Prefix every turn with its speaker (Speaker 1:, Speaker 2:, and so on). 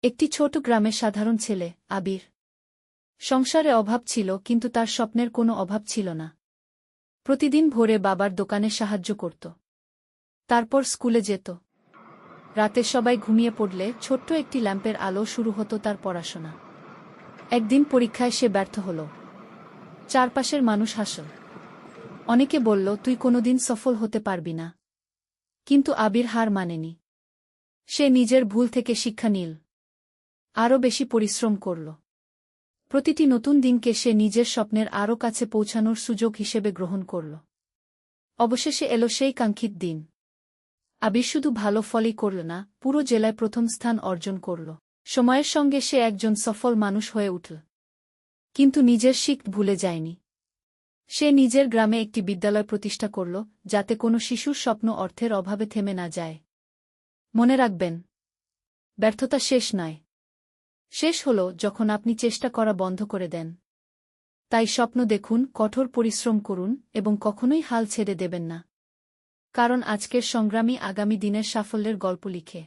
Speaker 1: একটি ছোট গ্রামের সাধারণ ছেলে, আবির। সংসারে অভাব ছিল কিন্তু তার স্বপ্নের কোনো অভাব ছিল না। প্রতিদিন ভোরে বাবার দোকানে সাহায্য করত। তারপর স্কুলে যেত। রাতে সবাই ঘুমিয়ে পড়লে ছোট্ট একটি ল্যাম্পের আলো শুরু হতো তার পড়াশোনা। একদিন পরীক্ষায় সে ব্যর্থ হল। চারপাশের মানুষ হাসল। অনেকে বলল, তুই কোনোদিন সফল হতে পারবি না। কিন্তু আবির হার মানেনি। সে নিজের ভুল থেকে শিক্ষা নিল। আরও বেশি পরিশ্রম করল। প্রতিটি নতুন দিনকে সে নিজের স্বপ্নের আরও কাছে পৌঁছানোর সুযোগ হিসেবে গ্রহণ করল। অবশেষে এলো সেই কাঙ্ক্ষিত দিন। আবির শুধু ভালো ফলই করল না, পুরো জেলায় প্রথম স্থান অর্জন করল। সময়ের সঙ্গে সে একজন সফল মানুষ হয়ে উঠল। কিন্তু নিজের শিখ ভুলে যায়নি। সে নিজের গ্রামে একটি বিদ্যালয় প্রতিষ্ঠা করল, যাতে কোনো শিশুর স্বপ্ন অর্থের অভাবে থেমে না যায়। মনে রাখবেন, ব্যর্থতা শেষ নয়। শেষ হল যখন আপনি চেষ্টা করা বন্ধ করে দেন। তাই স্বপ্ন দেখুন, কঠোর পরিশ্রম করুন এবং কখনোই হাল ছেড়ে দেবেন না। কারণ আজকের সংগ্রামী আগামী দিনের সাফল্যের গল্প লিখে